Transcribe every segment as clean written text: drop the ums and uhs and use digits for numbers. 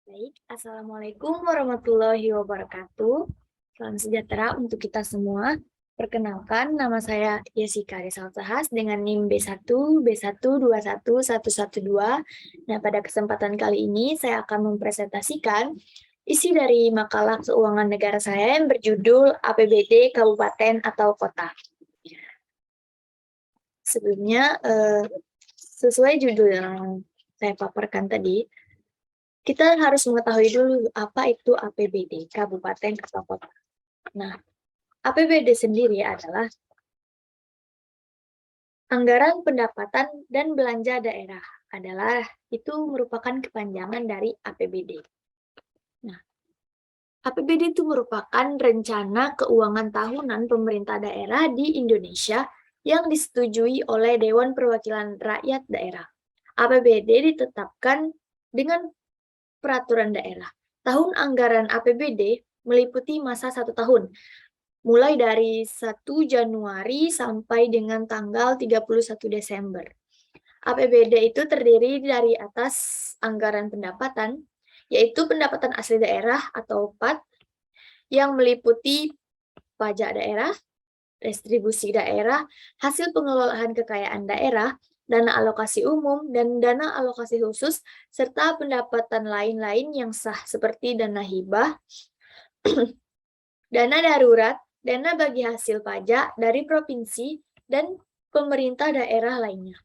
Baik, Assalamualaikum warahmatullahi wabarakatuh. Salam sejahtera untuk kita semua. Perkenalkan, nama saya Jessica Resalsahas dengan NIM B1, B1211112. Nah, pada kesempatan kali ini saya akan mempresentasikan isi dari makalah keuangan negara saya yang berjudul APBD Kabupaten atau Kota. Sebelumnya, sesuai judul yang saya paparkan tadi, kita harus mengetahui dulu apa itu APBD, kabupaten atau kota. Nah, APBD sendiri adalah anggaran pendapatan dan belanja daerah. Itu merupakan kepanjangan dari APBD. Nah, APBD itu merupakan rencana keuangan tahunan pemerintah daerah di Indonesia yang disetujui oleh Dewan Perwakilan Rakyat Daerah. APBD ditetapkan dengan peraturan daerah. Tahun anggaran APBD meliputi masa 1 tahun, mulai dari 1 Januari sampai dengan tanggal 31 Desember. APBD itu terdiri dari atas anggaran pendapatan, yaitu pendapatan asli daerah atau PAD, yang meliputi pajak daerah, distribusi daerah, hasil pengelolaan kekayaan daerah, dana alokasi umum, dan dana alokasi khusus, serta pendapatan lain-lain yang sah seperti dana hibah, dana darurat, dana bagi hasil pajak dari provinsi, dan pemerintah daerah lainnya.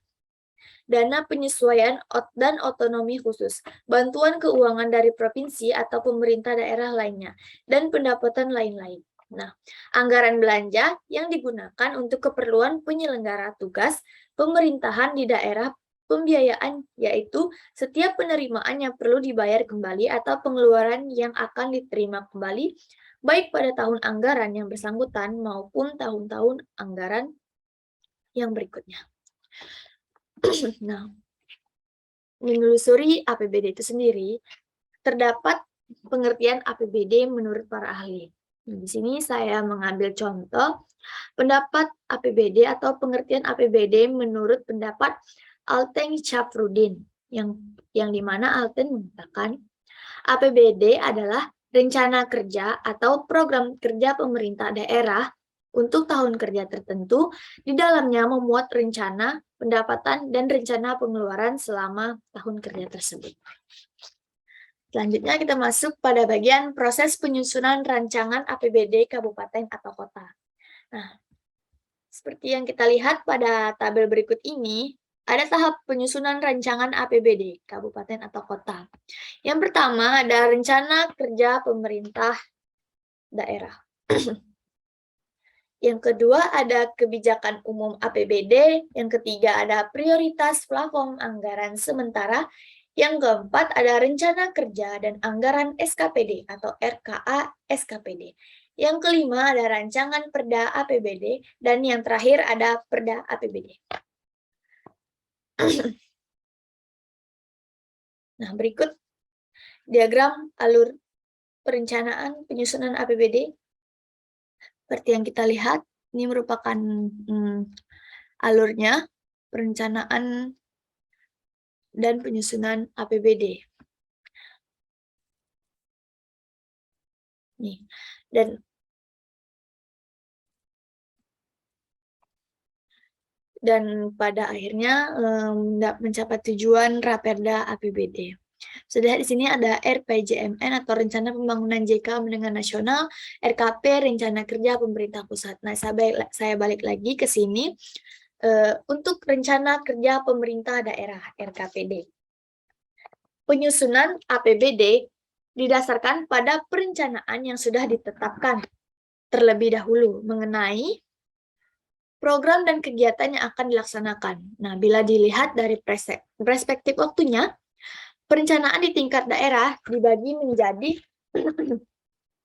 Dana penyesuaian dan otonomi khusus, bantuan keuangan dari provinsi atau pemerintah daerah lainnya, dan pendapatan lain-lain. Nah, anggaran belanja yang digunakan untuk keperluan penyelenggara tugas pemerintahan di daerah pembiayaan, yaitu setiap penerimaan yang perlu dibayar kembali atau pengeluaran yang akan diterima kembali, baik pada tahun anggaran yang bersangkutan maupun tahun-tahun anggaran yang berikutnya. Nah, menelusuri APBD itu sendiri, terdapat pengertian APBD menurut para ahli. Di sini saya mengambil contoh pendapat APBD atau pengertian APBD menurut pendapat Alten Syafruddin, yang dimana Alten mengatakan APBD adalah rencana kerja atau program kerja pemerintah daerah untuk tahun kerja tertentu, di dalamnya memuat rencana pendapatan dan rencana pengeluaran selama tahun kerja tersebut. Selanjutnya kita masuk pada bagian proses penyusunan rancangan APBD kabupaten atau kota. Nah, seperti yang kita lihat pada tabel berikut ini, ada tahap penyusunan rancangan APBD kabupaten atau kota. Yang pertama ada rencana kerja pemerintah daerah. Yang kedua ada kebijakan umum APBD, yang ketiga ada prioritas plafon anggaran sementara, yang keempat ada rencana kerja dan anggaran SKPD atau RKA SKPD. Yang kelima ada rancangan Perda APBD, dan yang terakhir ada Perda APBD. Nah, berikut diagram alur perencanaan penyusunan APBD. Seperti yang kita lihat, ini merupakan alurnya perencanaan dan penyusunan APBD. Nih, dan pada akhirnya mencapai tujuan Raperda APBD. Sudah di sini ada RPJMN atau Rencana Pembangunan JK Menengah Nasional, RKP Rencana Kerja Pemerintah Pusat. Nah, saya balik lagi ke sini untuk Rencana Kerja Pemerintah Daerah RKPD. Penyusunan APBD didasarkan pada perencanaan yang sudah ditetapkan terlebih dahulu mengenai program dan kegiatan yang akan dilaksanakan. Nah, bila dilihat dari perspektif waktunya, perencanaan di tingkat daerah dibagi menjadi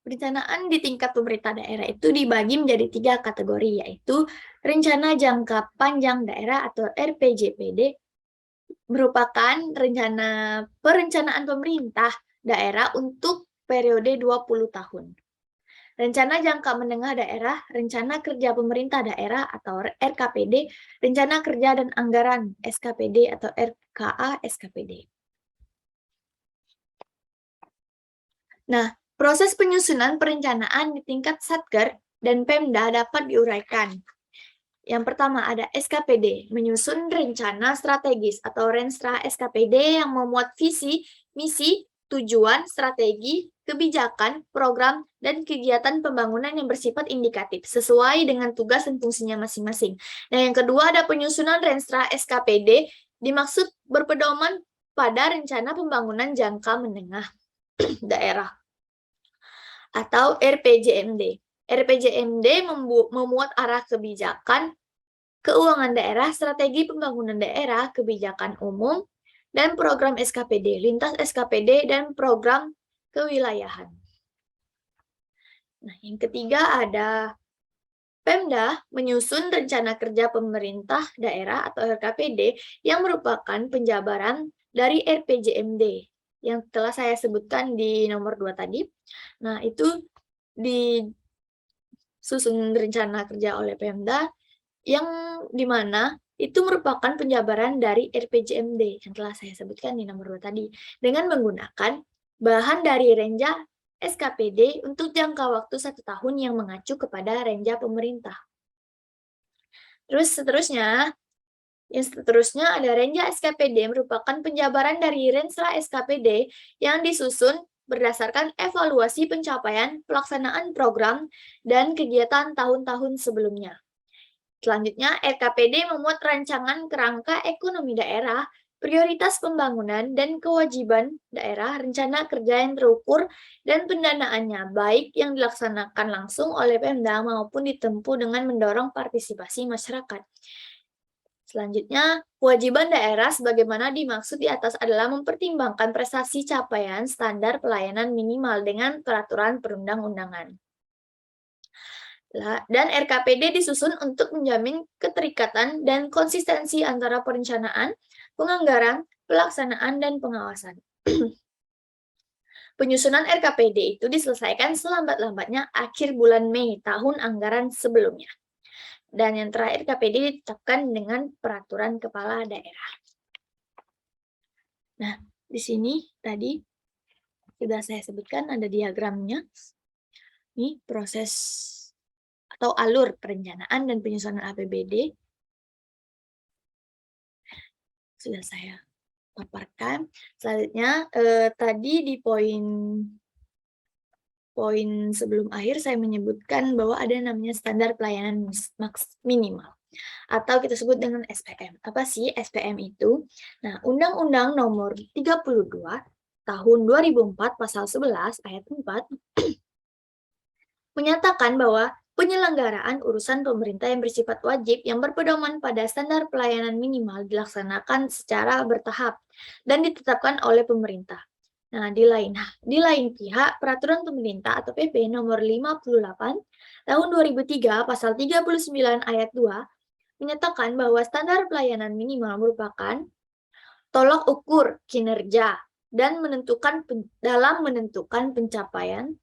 perencanaan di tingkat pemerintah daerah itu dibagi menjadi 3 kategori, yaitu rencana jangka panjang daerah atau RPJPD, merupakan perencanaan pemerintah daerah untuk periode 20 tahun. Rencana jangka menengah daerah, rencana kerja pemerintah daerah atau RKPD, rencana kerja dan anggaran SKPD atau RKA SKPD. Nah, proses penyusunan perencanaan di tingkat Satker dan Pemda dapat diuraikan. Yang pertama ada SKPD, menyusun rencana strategis atau Renstra SKPD yang memuat visi, misi, tujuan, strategi, kebijakan, program, dan kegiatan pembangunan yang bersifat indikatif sesuai dengan tugas dan fungsinya masing-masing. Nah, yang kedua ada penyusunan Renstra SKPD dimaksud berpedoman pada rencana pembangunan jangka menengah daerah atau RPJMD. RPJMD memuat arah kebijakan, keuangan daerah, strategi pembangunan daerah, kebijakan umum, dan program SKPD, lintas SKPD, dan program kewilayahan. Nah, yang ketiga ada Pemda menyusun rencana kerja pemerintah daerah atau RKPD yang merupakan penjabaran dari RPJMD yang telah saya sebutkan di nomor 2 tadi. Nah, itu disusun rencana kerja oleh Pemda yang dimana itu merupakan penjabaran dari RPJMD yang telah saya sebutkan di nomor 2 tadi dengan menggunakan bahan dari renja SKPD untuk jangka waktu 1 tahun yang mengacu kepada renja pemerintah. Terus yang seterusnya ada renja SKPD merupakan penjabaran dari Renstra SKPD yang disusun berdasarkan evaluasi pencapaian pelaksanaan program dan kegiatan tahun-tahun sebelumnya. Selanjutnya, RKPD memuat rancangan kerangka ekonomi daerah, prioritas pembangunan, dan kewajiban daerah, rencana kerja yang terukur, dan pendanaannya, baik yang dilaksanakan langsung oleh Pemda maupun ditempuh dengan mendorong partisipasi masyarakat. Selanjutnya, kewajiban daerah sebagaimana dimaksud di atas adalah mempertimbangkan prestasi capaian standar pelayanan minimal dengan peraturan perundang-undangan. Dan RKPD disusun untuk menjamin keterikatan dan konsistensi antara perencanaan, penganggaran, pelaksanaan, dan pengawasan. Penyusunan RKPD itu diselesaikan selambat-lambatnya akhir bulan Mei tahun anggaran sebelumnya. Dan yang terakhir, KPD ditetapkan dengan peraturan kepala daerah. Nah, di sini tadi sudah saya sebutkan ada diagramnya. Ini proses atau alur perencanaan dan penyusunan APBD. Sudah saya paparkan. Selanjutnya, tadi di poin sebelum akhir saya menyebutkan bahwa ada namanya standar pelayanan minimal atau kita sebut dengan SPM. Apa sih SPM itu? Nah, Undang-Undang Nomor 32 Tahun 2004 Pasal 11 Ayat 4 menyatakan bahwa penyelenggaraan urusan pemerintah yang bersifat wajib yang berpedoman pada standar pelayanan minimal dilaksanakan secara bertahap dan ditetapkan oleh pemerintah. Nah, di lain pihak, Peraturan Pemerintah atau PP Nomor 58 Tahun 2003 Pasal 39 Ayat 2 menyatakan bahwa standar pelayanan minimal merupakan tolok ukur kinerja dan dalam menentukan pencapaian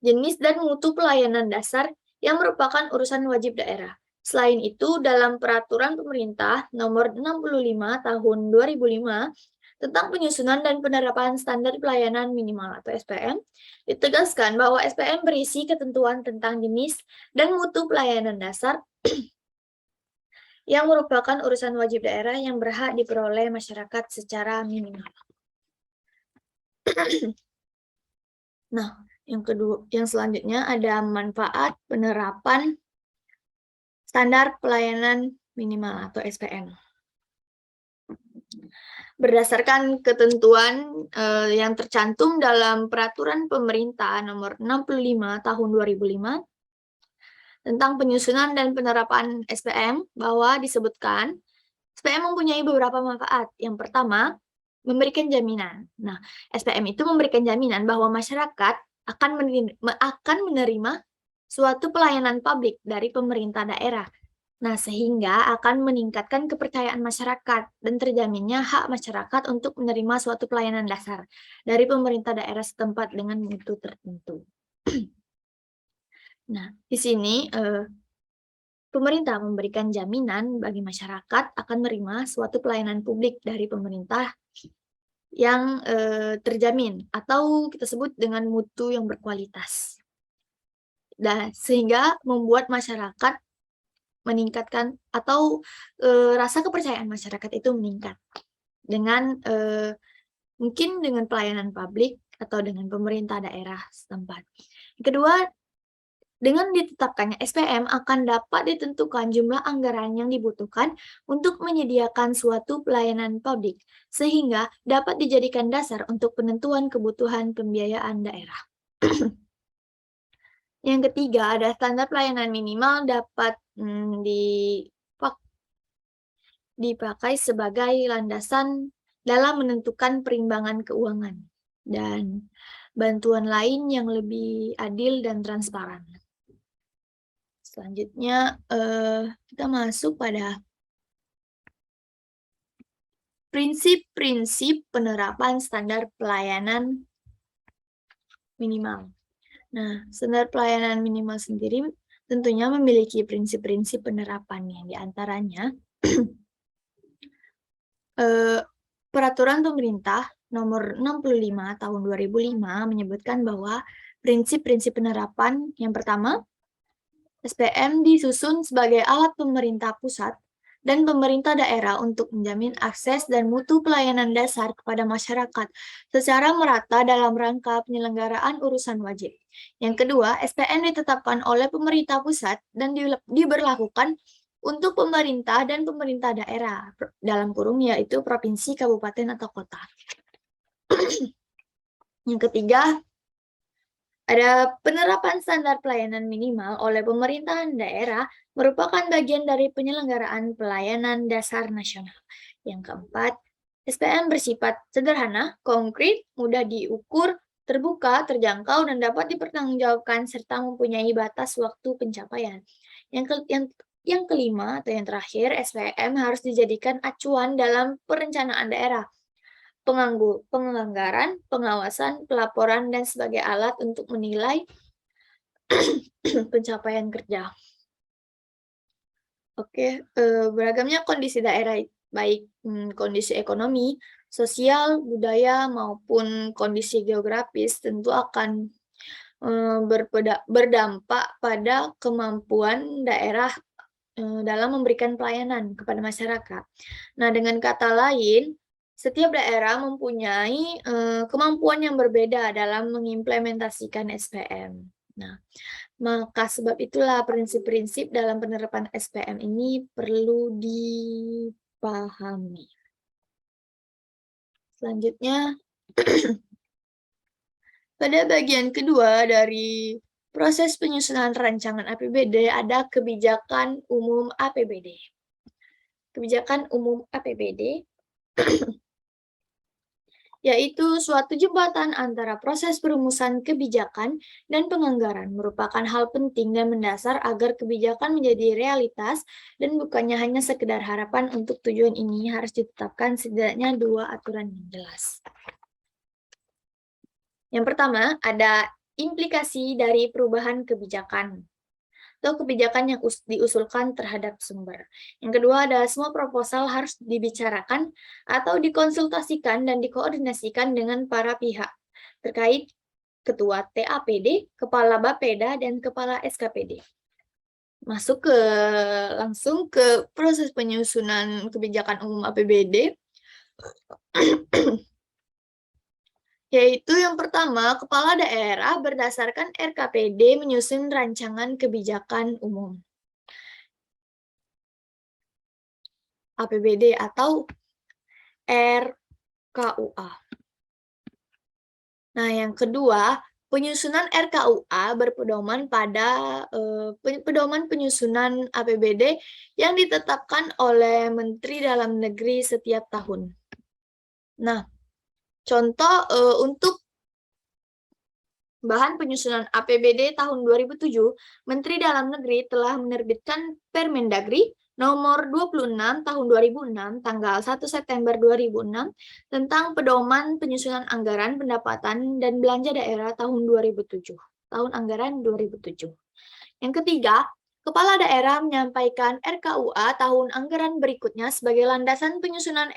jenis dan mutu pelayanan dasar yang merupakan urusan wajib daerah. Selain itu, dalam Peraturan Pemerintah Nomor 65 Tahun 2005 tentang penyusunan dan penerapan standar pelayanan minimal atau SPM, ditegaskan bahwa SPM berisi ketentuan tentang jenis dan mutu pelayanan dasar yang merupakan urusan wajib daerah yang berhak diperoleh masyarakat secara minimal. Nah, yang selanjutnya ada manfaat penerapan standar pelayanan minimal atau SPM. Berdasarkan ketentuan yang tercantum dalam Peraturan Pemerintah Nomor 65 Tahun 2005 tentang penyusunan dan penerapan SPM, bahwa disebutkan SPM mempunyai beberapa manfaat. Yang pertama, memberikan jaminan. Nah, SPM itu memberikan jaminan bahwa masyarakat akan menerima suatu pelayanan publik dari pemerintah daerah. Nah, sehingga akan meningkatkan kepercayaan masyarakat dan terjaminnya hak masyarakat untuk menerima suatu pelayanan dasar dari pemerintah daerah setempat dengan mutu tertentu. Nah, di sini pemerintah memberikan jaminan bagi masyarakat akan menerima suatu pelayanan publik dari pemerintah yang terjamin atau kita sebut dengan mutu yang berkualitas. Dan sehingga membuat masyarakat meningkatkan atau rasa kepercayaan masyarakat itu meningkat dengan mungkin dengan pelayanan publik atau dengan pemerintah daerah setempat. Yang kedua, dengan ditetapkannya SPM akan dapat ditentukan jumlah anggaran yang dibutuhkan untuk menyediakan suatu pelayanan publik, sehingga dapat dijadikan dasar untuk penentuan kebutuhan pembiayaan daerah. Yang ketiga, ada standar pelayanan minimal dapat dipakai sebagai landasan dalam menentukan perimbangan keuangan dan bantuan lain yang lebih adil dan transparan. Selanjutnya, kita masuk pada prinsip-prinsip penerapan standar pelayanan minimal. Nah, standar pelayanan minimal sendiri tentunya memiliki prinsip-prinsip penerapannya. Di antaranya, Peraturan Pemerintah Nomor 65 Tahun 2005 menyebutkan bahwa prinsip-prinsip penerapan yang pertama, SPM disusun sebagai alat pemerintah pusat dan pemerintah daerah untuk menjamin akses dan mutu pelayanan dasar kepada masyarakat secara merata dalam rangka penyelenggaraan urusan wajib. Yang kedua, SPM ditetapkan oleh pemerintah pusat dan diberlakukan untuk pemerintah dan pemerintah daerah, dalam kurung yaitu provinsi, kabupaten, atau kota. Yang ketiga, ada penerapan standar pelayanan minimal oleh pemerintahan daerah merupakan bagian dari penyelenggaraan pelayanan dasar nasional. Yang keempat, SPM bersifat sederhana, konkret, mudah diukur, terbuka, terjangkau, dan dapat dipertanggungjawabkan serta mempunyai batas waktu pencapaian. Yang kelima atau yang terakhir, SPM harus dijadikan acuan dalam perencanaan daerah, penganggaran, pengawasan, pelaporan, dan sebagai alat untuk menilai pencapaian kerja. Oke, beragamnya kondisi daerah, baik kondisi ekonomi, sosial, budaya, maupun kondisi geografis tentu akan berdampak pada kemampuan daerah dalam memberikan pelayanan kepada masyarakat. Nah, dengan kata lain, setiap daerah mempunyai kemampuan yang berbeda dalam mengimplementasikan SPM. Nah, maka sebab itulah prinsip-prinsip dalam penerapan SPM ini perlu dipahami. Selanjutnya, pada bagian kedua dari proses penyusunan rancangan APBD ada kebijakan umum APBD. Kebijakan umum APBD yaitu suatu jembatan antara proses perumusan kebijakan dan penganggaran, merupakan hal penting dan mendasar agar kebijakan menjadi realitas dan bukannya hanya sekedar harapan. Untuk tujuan ini harus ditetapkan setidaknya 2 aturan yang jelas. Yang pertama, ada implikasi dari perubahan kebijakan atau kebijakan yang diusulkan terhadap sumber. Yang kedua, ada semua proposal harus dibicarakan atau dikonsultasikan dan dikoordinasikan dengan para pihak terkait, ketua TAPD, kepala Bapeda, dan kepala SKPD. Masuk langsung ke proses penyusunan kebijakan umum APBD. Yaitu yang pertama, kepala daerah berdasarkan RKPD menyusun rancangan kebijakan umum APBD atau RKUA. Nah, yang kedua, penyusunan RKUA berpedoman pada pedoman penyusunan APBD yang ditetapkan oleh Menteri Dalam Negeri setiap tahun. Nah, contoh untuk bahan penyusunan APBD tahun 2007, Menteri Dalam Negeri telah menerbitkan Permendagri Nomor 26 Tahun 2006 tanggal 1 September 2006 tentang pedoman penyusunan anggaran pendapatan dan belanja daerah tahun 2007, tahun anggaran 2007. Yang ketiga, Kepala daerah menyampaikan RKUA tahun anggaran berikutnya sebagai landasan penyusunan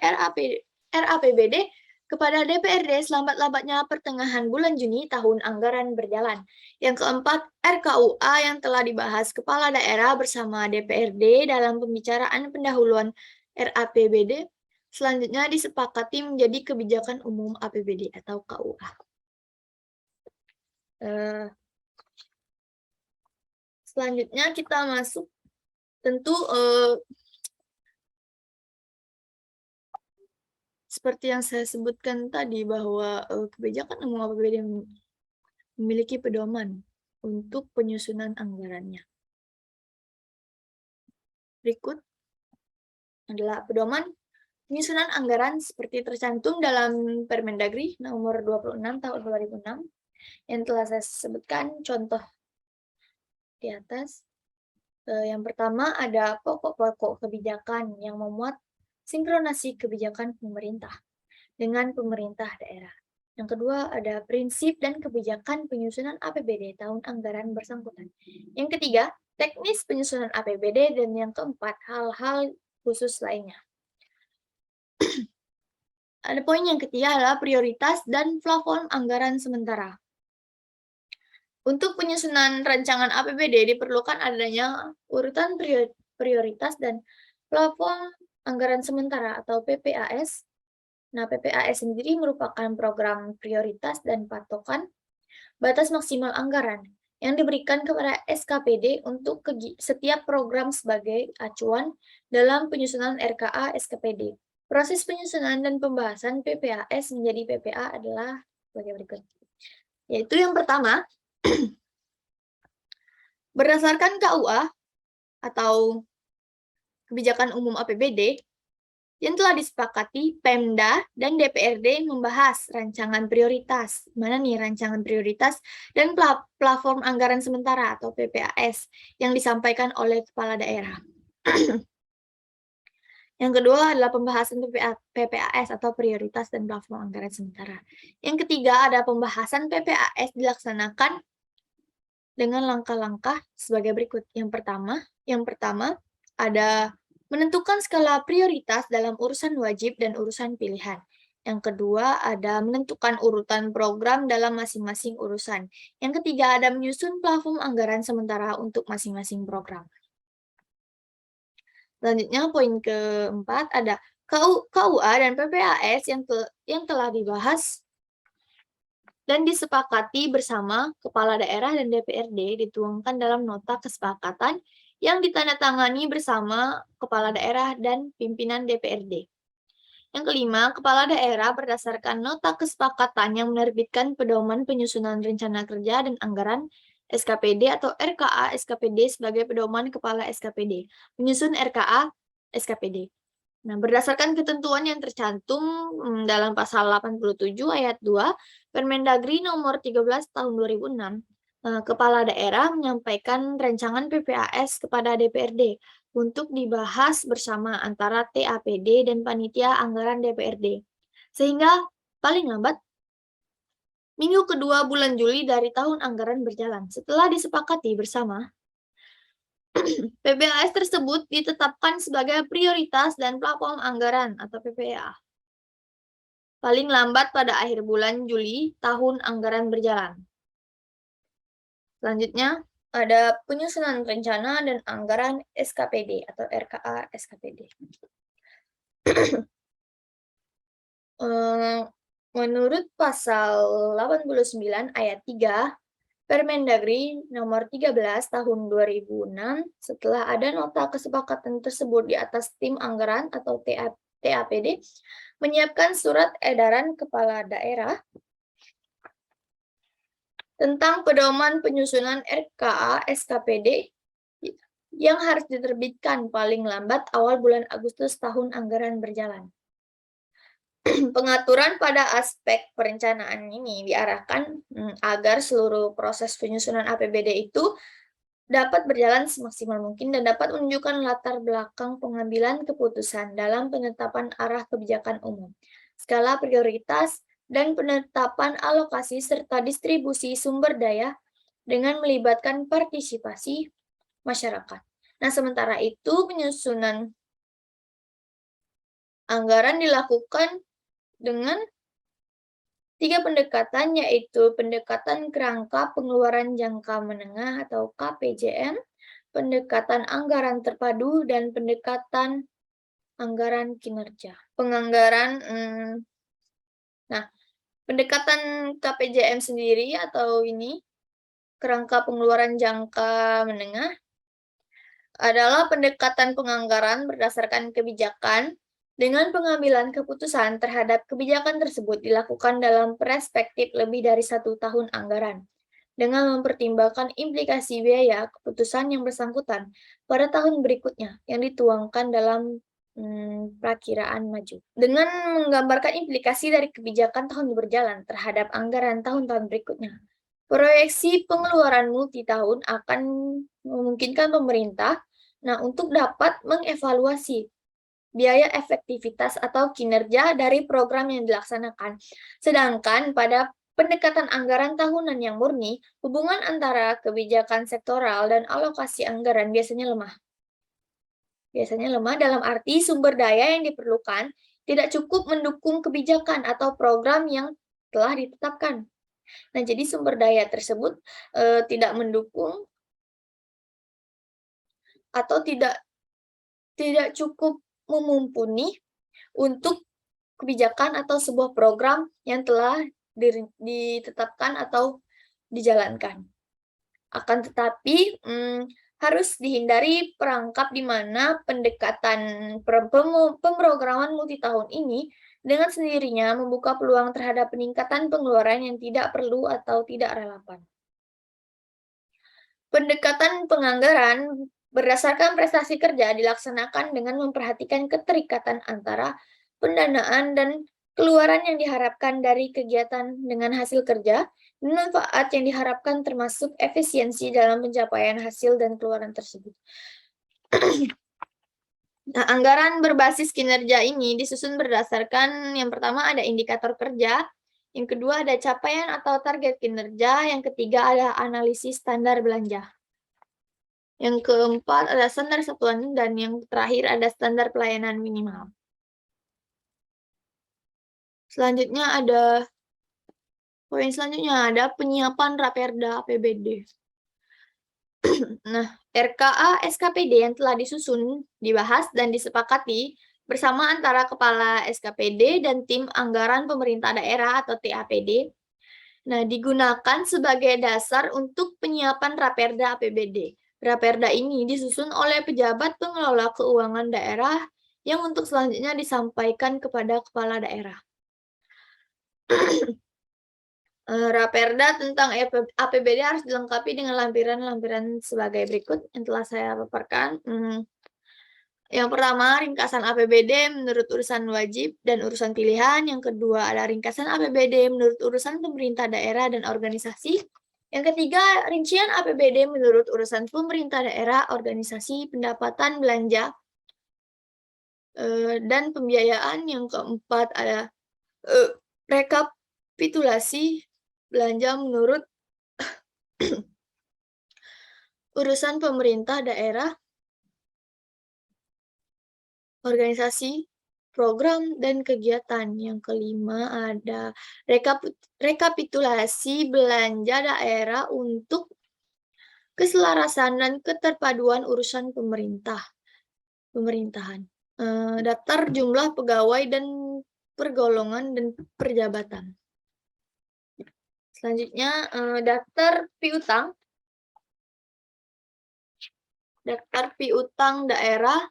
RAPBD kepada DPRD selambat-lambatnya pertengahan bulan Juni tahun anggaran berjalan. Yang keempat, RKUA yang telah dibahas Kepala Daerah bersama DPRD dalam pembicaraan pendahuluan RAPBD, selanjutnya disepakati menjadi kebijakan umum APBD atau KUA. Selanjutnya kita masuk tentu seperti yang saya sebutkan tadi bahwa kebijakan umum APBD memiliki pedoman untuk penyusunan anggarannya. Berikut adalah pedoman penyusunan anggaran seperti tercantum dalam Permendagri nomor 26 tahun 2006 yang telah saya sebutkan contoh di atas. Yang pertama ada pokok-pokok kebijakan yang memuat sinkronasi kebijakan pemerintah dengan pemerintah daerah. Yang kedua ada prinsip dan kebijakan penyusunan APBD tahun anggaran bersangkutan. Yang ketiga, teknis penyusunan APBD, dan yang keempat, hal-hal khusus lainnya. Ada poin yang ketiga adalah prioritas dan plafon anggaran sementara. Untuk penyusunan rancangan APBD diperlukan adanya urutan prioritas dan plafon anggaran sementara atau PPAS. Nah, PPAS sendiri merupakan program prioritas dan patokan batas maksimal anggaran yang diberikan kepada SKPD untuk setiap program sebagai acuan dalam penyusunan RKA SKPD. Proses penyusunan dan pembahasan PPAS menjadi PPA adalah sebagai berikut. Yaitu yang pertama, berdasarkan KUA atau Kebijakan Umum APBD yang telah disepakati, Pemda dan DPRD membahas rancangan prioritas. Mana nih rancangan prioritas dan platform anggaran sementara atau PPAS yang disampaikan oleh kepala daerah. Yang kedua adalah pembahasan PPAS atau prioritas dan platform anggaran sementara. Yang ketiga ada pembahasan PPAS dilaksanakan dengan langkah-langkah sebagai berikut. Yang pertama ada menentukan skala prioritas dalam urusan wajib dan urusan pilihan. Yang kedua ada menentukan urutan program dalam masing-masing urusan. Yang ketiga ada menyusun plafon anggaran sementara untuk masing-masing program. Selanjutnya poin keempat ada KUA dan PPAS yang telah dibahas dan disepakati bersama Kepala Daerah dan DPRD dituangkan dalam nota kesepakatan yang ditandatangani bersama Kepala Daerah dan pimpinan DPRD. Yang kelima, Kepala Daerah berdasarkan nota kesepakatan yang menerbitkan pedoman penyusunan rencana kerja dan anggaran SKPD atau RKA SKPD sebagai pedoman Kepala SKPD, menyusun RKA SKPD. Nah, berdasarkan ketentuan yang tercantum dalam pasal 87 ayat 2 Permendagri nomor 13 tahun 2006, Kepala Daerah menyampaikan rancangan PPAS kepada DPRD untuk dibahas bersama antara TAPD dan Panitia Anggaran DPRD. Sehingga paling lambat minggu kedua bulan Juli dari tahun anggaran berjalan. Setelah disepakati bersama, PPAS tersebut ditetapkan sebagai prioritas dan plafon anggaran atau PPA. Paling lambat pada akhir bulan Juli tahun anggaran berjalan. Selanjutnya, ada penyusunan rencana dan anggaran SKPD atau RKA SKPD. Menurut pasal 89 ayat 3 Permendagri nomor 13 tahun 2006, setelah ada nota kesepakatan tersebut di atas tim anggaran atau TAPD, menyiapkan surat edaran kepala daerah tentang pedoman penyusunan RKA SKPD yang harus diterbitkan paling lambat awal bulan Agustus tahun anggaran berjalan. Pengaturan pada aspek perencanaan ini diarahkan agar seluruh proses penyusunan APBD itu dapat berjalan semaksimal mungkin dan dapat menunjukkan latar belakang pengambilan keputusan dalam penetapan arah kebijakan umum, skala prioritas, dan penetapan alokasi serta distribusi sumber daya dengan melibatkan partisipasi masyarakat. Nah, sementara itu penyusunan anggaran dilakukan dengan Tiga pendekatan yaitu pendekatan kerangka pengeluaran jangka menengah atau KPJM, pendekatan anggaran terpadu, dan pendekatan anggaran kinerja. Nah, pendekatan KPJM sendiri atau ini kerangka pengeluaran jangka menengah adalah pendekatan penganggaran berdasarkan kebijakan dengan pengambilan keputusan terhadap kebijakan tersebut dilakukan dalam perspektif lebih dari 1 tahun anggaran, dengan mempertimbangkan implikasi biaya keputusan yang bersangkutan pada tahun berikutnya yang dituangkan dalam perakiraan maju. Dengan menggambarkan implikasi dari kebijakan tahun berjalan terhadap anggaran tahun-tahun berikutnya, proyeksi pengeluaran multitahun akan memungkinkan pemerintah untuk dapat mengevaluasi biaya efektivitas atau kinerja dari program yang dilaksanakan. Sedangkan pada pendekatan anggaran tahunan yang murni, hubungan antara kebijakan sektoral dan alokasi anggaran biasanya lemah. Biasanya lemah dalam arti sumber daya yang diperlukan tidak cukup mendukung kebijakan atau program yang telah ditetapkan. Nah, jadi sumber daya tersebut tidak mendukung atau tidak cukup memumpuni untuk kebijakan atau sebuah program yang telah ditetapkan atau dijalankan. Akan tetapi, harus dihindari perangkap di mana pendekatan pemrograman multitahun ini dengan sendirinya membuka peluang terhadap peningkatan pengeluaran yang tidak perlu atau tidak relevan. Pendekatan penganggaran berdasarkan prestasi kerja dilaksanakan dengan memperhatikan keterikatan antara pendanaan dan keluaran yang diharapkan dari kegiatan dengan hasil kerja, dan manfaat yang diharapkan termasuk efisiensi dalam pencapaian hasil dan keluaran tersebut. Nah, anggaran berbasis kinerja ini disusun berdasarkan yang pertama ada indikator kerja, yang kedua ada capaian atau target kinerja, yang ketiga ada analisis standar belanja. Yang keempat ada standar satuan, dan yang terakhir ada standar pelayanan minimal. Selanjutnya ada penyiapan Raperda APBD. Nah, RKA SKPD yang telah disusun, dibahas, dan disepakati bersama antara Kepala SKPD dan Tim Anggaran Pemerintah Daerah atau TAPD, digunakan sebagai dasar untuk penyiapan Raperda APBD. Raperda ini disusun oleh pejabat pengelola keuangan daerah yang untuk selanjutnya disampaikan kepada kepala daerah. Raperda tentang APBD harus dilengkapi dengan lampiran-lampiran sebagai berikut yang telah saya paparkan. Yang pertama, ringkasan APBD menurut urusan wajib dan urusan pilihan. Yang kedua, ada ringkasan APBD menurut urusan pemerintah daerah dan organisasi. Yang ketiga, rincian APBD menurut urusan pemerintah daerah, organisasi, pendapatan, belanja, dan pembiayaan. Yang keempat, ada rekapitulasi belanja menurut urusan pemerintah daerah, organisasi, program, dan kegiatan. Yang kelima ada rekapitulasi belanja daerah untuk keselarasan dan keterpaduan urusan pemerintahan. Daftar jumlah pegawai dan pergolongan dan perjabatan. Selanjutnya daftar piutang. Daftar piutang daerah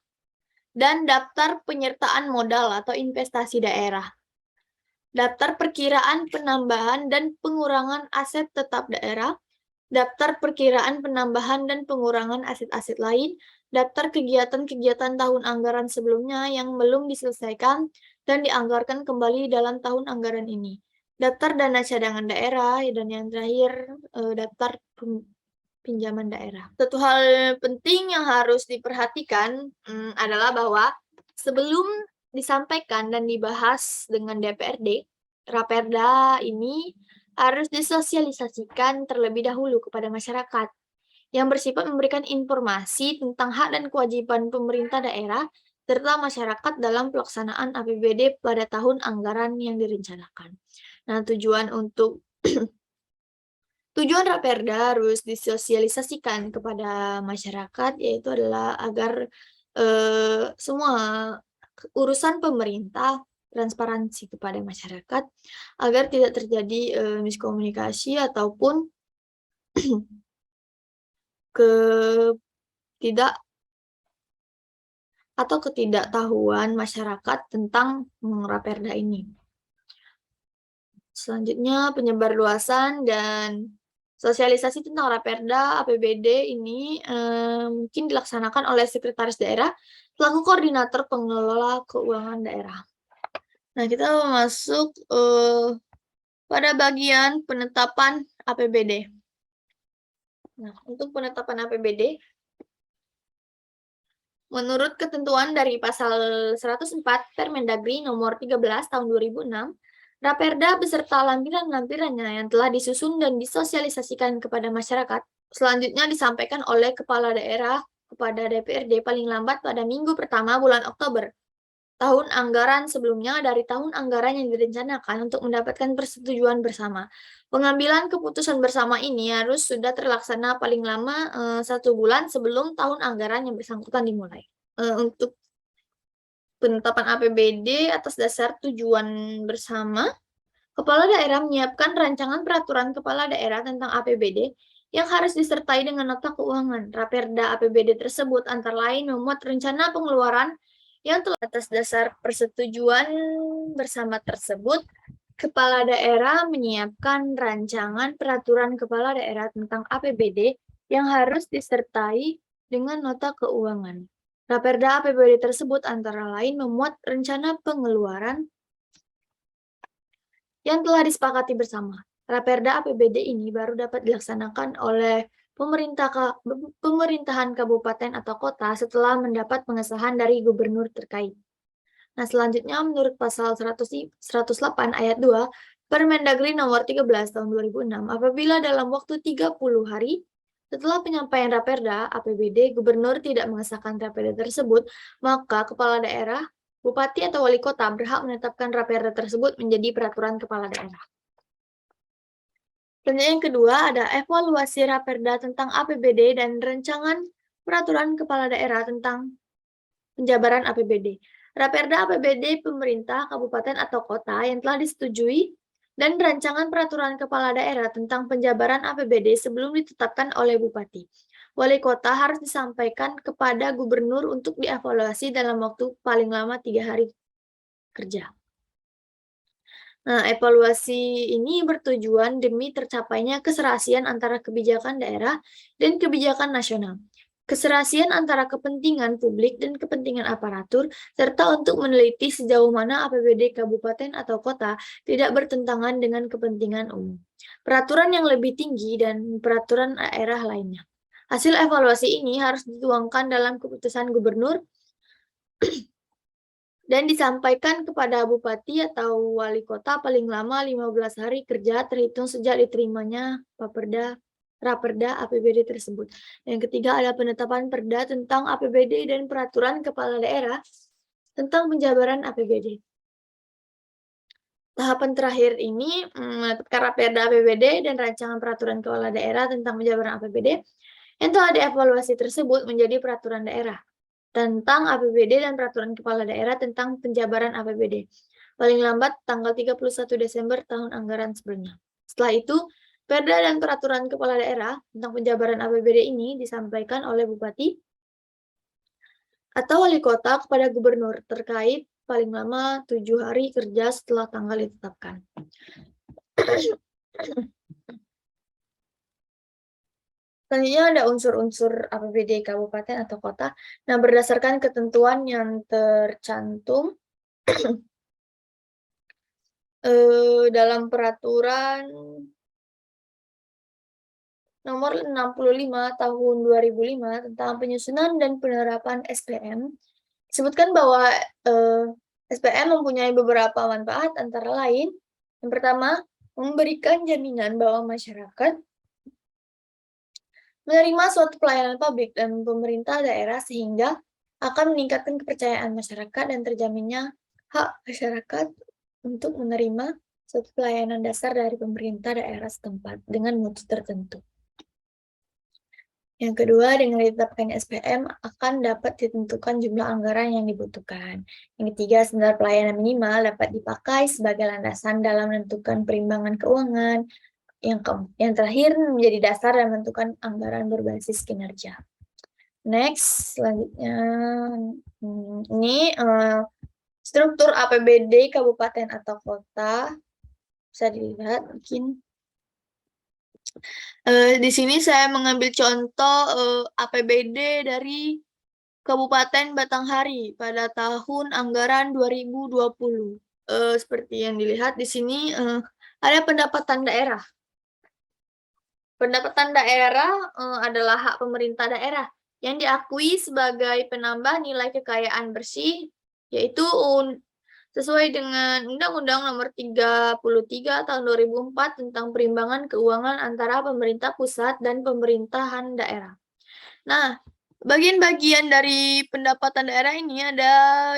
dan daftar penyertaan modal atau investasi daerah. Daftar perkiraan penambahan dan pengurangan aset tetap daerah. Daftar perkiraan penambahan dan pengurangan aset-aset lain. Daftar kegiatan-kegiatan tahun anggaran sebelumnya yang belum diselesaikan dan dianggarkan kembali dalam tahun anggaran ini. Daftar dana cadangan daerah, dan yang terakhir daftar pinjaman daerah. Satu hal penting yang harus diperhatikan adalah bahwa sebelum disampaikan dan dibahas dengan DPRD, Raperda ini harus disosialisasikan terlebih dahulu kepada masyarakat yang bersifat memberikan informasi tentang hak dan kewajiban pemerintah daerah serta masyarakat dalam pelaksanaan APBD pada tahun anggaran yang direncanakan. Nah, tujuan Raperda harus disosialisasikan kepada masyarakat, yaitu adalah agar semua urusan pemerintah transparansi kepada masyarakat, agar tidak terjadi miskomunikasi ataupun ke tidak atau ketidaktahuan masyarakat tentang Raperda ini. Selanjutnya, penyebarluasan dan sosialisasi tentang Raperda APBD ini mungkin dilaksanakan oleh Sekretaris Daerah selaku Koordinator Pengelola Keuangan Daerah. Nah, kita masuk pada bagian penetapan APBD. Nah, untuk penetapan APBD, menurut ketentuan dari pasal 104 Permendagri nomor 13 tahun 2006, Raperda beserta lampiran-lampirannya yang telah disusun dan disosialisasikan kepada masyarakat selanjutnya disampaikan oleh Kepala Daerah kepada DPRD paling lambat pada minggu pertama bulan Oktober tahun anggaran sebelumnya dari tahun anggaran yang direncanakan untuk mendapatkan persetujuan bersama. Pengambilan keputusan bersama ini harus sudah terlaksana paling lama 1 bulan sebelum tahun anggaran yang bersangkutan dimulai. Untuk penetapan APBD atas dasar tujuan bersama, Kepala Daerah menyiapkan rancangan peraturan Kepala Daerah tentang APBD yang harus disertai dengan nota keuangan. Raperda APBD tersebut antara lain memuat rencana pengeluaran yang telah atas dasar persetujuan bersama tersebut. Kepala Daerah menyiapkan rancangan peraturan Kepala Daerah tentang APBD yang harus disertai dengan nota keuangan. Raperda APBD tersebut antara lain memuat rencana pengeluaran yang telah disepakati bersama. Raperda APBD ini baru dapat dilaksanakan oleh pemerintahan kabupaten atau kota setelah mendapat pengesahan dari gubernur terkait. Nah, selanjutnya menurut pasal 108 ayat 2 Permendagri nomor 13 tahun 2006, apabila dalam waktu 30 hari setelah penyampaian Raperda APBD gubernur tidak mengesahkan Raperda tersebut, maka kepala daerah, bupati atau wali kota berhak menetapkan Raperda tersebut menjadi peraturan kepala daerah. Dan yang kedua ada evaluasi Raperda tentang APBD dan rancangan peraturan kepala daerah tentang penjabaran APBD. Raperda APBD pemerintah, kabupaten atau kota yang telah disetujui dan rancangan peraturan kepala daerah tentang penjabaran APBD sebelum ditetapkan oleh bupati. Wali kota harus disampaikan kepada gubernur untuk dievaluasi dalam waktu paling lama 3 hari kerja. Nah, evaluasi ini bertujuan demi tercapainya keserasian antara kebijakan daerah dan kebijakan nasional, keserasian antara kepentingan publik dan kepentingan aparatur, serta untuk meneliti sejauh mana APBD kabupaten atau kota tidak bertentangan dengan kepentingan umum, peraturan yang lebih tinggi, dan peraturan daerah lainnya. Hasil evaluasi ini harus dituangkan dalam keputusan gubernur dan disampaikan kepada bupati atau wali kota paling lama 15 hari kerja terhitung sejak diterimanya Raperda APBD tersebut. Yang ketiga ada penetapan perda tentang APBD dan peraturan kepala daerah tentang penjabaran APBD. Tahapan terakhir ini menetapkan Raperda APBD dan rancangan peraturan kepala daerah tentang penjabaran APBD yang telah dievaluasi tersebut menjadi peraturan daerah tentang APBD dan peraturan kepala daerah tentang penjabaran APBD. Paling lambat tanggal 31 Desember tahun anggaran sebelumnya. Setelah itu, perda dan peraturan kepala daerah tentang penjabaran APBD ini disampaikan oleh bupati atau wali kota kepada gubernur terkait paling lama 7 hari kerja setelah tanggal ditetapkan. Selanjutnya ada unsur-unsur APBD kabupaten atau kota. Nah, berdasarkan ketentuan yang tercantum dalam peraturan nomor 65 tahun 2005 tentang penyusunan dan penerapan SPM, disebutkan bahwa SPM mempunyai beberapa manfaat, antara lain, yang pertama, memberikan jaminan bahwa masyarakat menerima suatu pelayanan publik dan pemerintah daerah sehingga akan meningkatkan kepercayaan masyarakat dan terjaminnya hak masyarakat untuk menerima suatu pelayanan dasar dari pemerintah daerah setempat dengan mutu tertentu. Yang kedua, dengan ditetapkannya SPM akan dapat ditentukan jumlah anggaran yang dibutuhkan. Yang ketiga, standar pelayanan minimal dapat dipakai sebagai landasan dalam menentukan perimbangan keuangan. Yang terakhir, menjadi dasar dalam menentukan anggaran berbasis kinerja. Next, selanjutnya, ini struktur APBD kabupaten atau kota. Bisa dilihat mungkin. Di sini saya mengambil contoh APBD dari Kabupaten Batanghari pada tahun anggaran 2020. Seperti yang dilihat di sini ada pendapatan daerah. Pendapatan daerah adalah hak pemerintah daerah yang diakui sebagai penambah nilai kekayaan bersih, yaitu sesuai dengan Undang-Undang Nomor 33 Tahun 2004 tentang perimbangan keuangan antara pemerintah pusat dan pemerintahan daerah. Nah, bagian-bagian dari pendapatan daerah ini ada,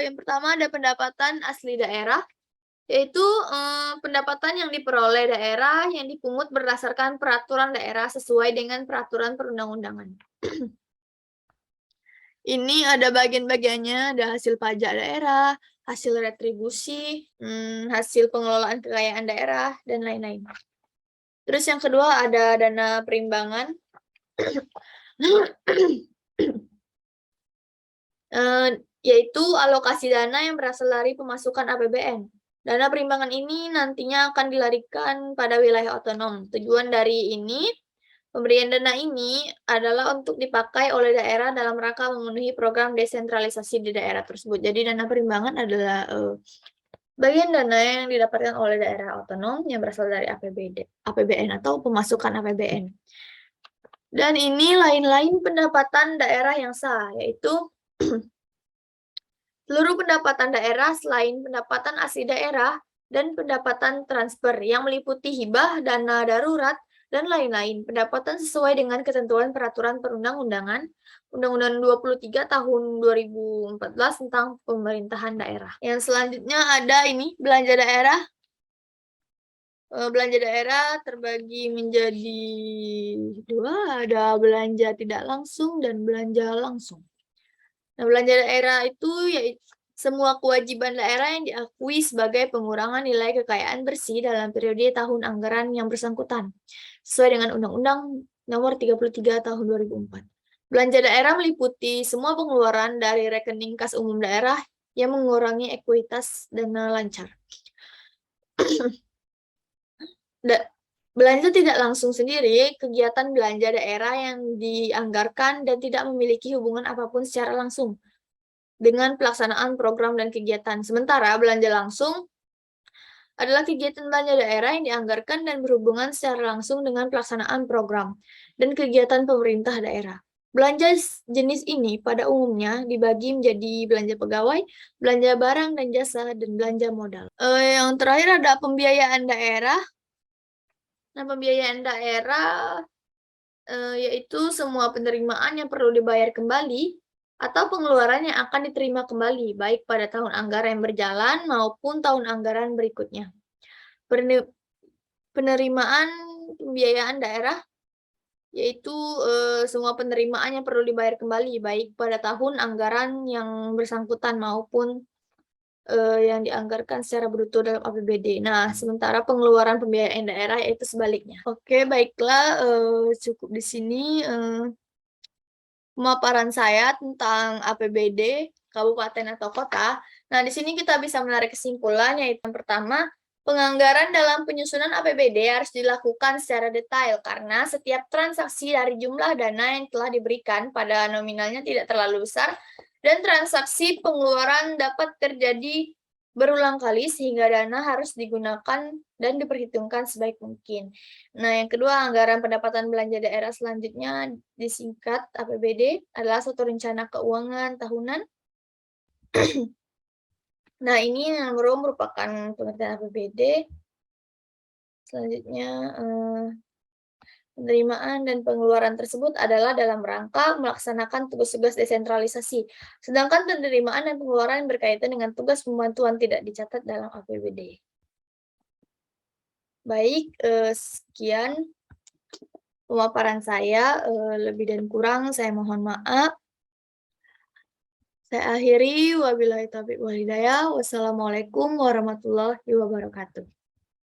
yang pertama ada pendapatan asli daerah, yaitu pendapatan yang diperoleh daerah yang dipungut berdasarkan peraturan daerah sesuai dengan peraturan perundang-undangan. Ini ada bagian-bagiannya, ada hasil pajak daerah, hasil retribusi, hasil pengelolaan kekayaan daerah, dan lain-lain. Terus yang kedua ada dana perimbangan. Yaitu alokasi dana yang berasal dari pemasukan APBN. Dana perimbangan ini nantinya akan dilarikan pada wilayah otonom. Tujuan dari ini, pemberian dana ini adalah untuk dipakai oleh daerah dalam rangka memenuhi program desentralisasi di daerah tersebut. Jadi dana perimbangan adalah bagian dana yang didapatkan oleh daerah otonom yang berasal dari APBN atau pemasukan APBN. Dan ini lain-lain pendapatan daerah yang sah, yaitu seluruh pendapatan daerah selain pendapatan asli daerah dan pendapatan transfer yang meliputi hibah, dana darurat, dan lain-lain. Pendapatan sesuai dengan ketentuan peraturan perundang-undangan Undang-Undang 23 Tahun 2014 tentang pemerintahan daerah. Yang selanjutnya ada ini belanja daerah. Belanja daerah terbagi menjadi dua, ada belanja tidak langsung dan belanja langsung. Nah, belanja daerah itu yaitu semua kewajiban daerah yang diakui sebagai pengurangan nilai kekayaan bersih dalam periode tahun anggaran yang bersangkutan, sesuai dengan Undang-Undang Nomor 33 Tahun 2004. Belanja daerah meliputi semua pengeluaran dari rekening kas umum daerah yang mengurangi ekuitas dana lancar. Belanja tidak langsung sendiri, kegiatan belanja daerah yang dianggarkan dan tidak memiliki hubungan apapun secara langsung dengan pelaksanaan program dan kegiatan. Sementara belanja langsung adalah kegiatan belanja daerah yang dianggarkan dan berhubungan secara langsung dengan pelaksanaan program dan kegiatan pemerintah daerah. Belanja jenis ini pada umumnya dibagi menjadi belanja pegawai, belanja barang dan jasa, dan belanja modal. Yang terakhir ada pembiayaan daerah. Nah, pembiayaan daerah yaitu semua penerimaan yang perlu dibayar kembali atau pengeluaran yang akan diterima kembali, baik pada tahun anggaran yang berjalan maupun tahun anggaran berikutnya. Penerimaan pembiayaan daerah yaitu semua penerimaan yang perlu dibayar kembali, baik pada tahun anggaran yang bersangkutan maupun yang dianggarkan secara bruto dalam APBD. Nah, sementara pengeluaran pembiayaan daerah yaitu sebaliknya. Oke, baiklah, cukup di sini pemaparan saya tentang APBD kabupaten atau kota. Nah, di sini kita bisa menarik kesimpulan, yaitu yang pertama, penganggaran dalam penyusunan APBD harus dilakukan secara detail karena setiap transaksi dari jumlah dana yang telah diberikan pada nominalnya tidak terlalu besar dan transaksi pengeluaran dapat terjadi berulang kali sehingga dana harus digunakan dan diperhitungkan sebaik mungkin. Nah, yang kedua, anggaran pendapatan belanja daerah selanjutnya disingkat APBD adalah suatu rencana keuangan tahunan. Nah, ini yang merupakan pengertian APBD. Selanjutnya, penerimaan dan pengeluaran tersebut adalah dalam rangka melaksanakan tugas-tugas desentralisasi. Sedangkan penerimaan dan pengeluaran yang berkaitan dengan tugas pembantuan tidak dicatat dalam APBD. Baik, sekian pemaparan saya, lebih dan kurang saya mohon maaf. Saya akhiri, wabillahi taufiq wal hidayah. Wassalamualaikum warahmatullahi wabarakatuh.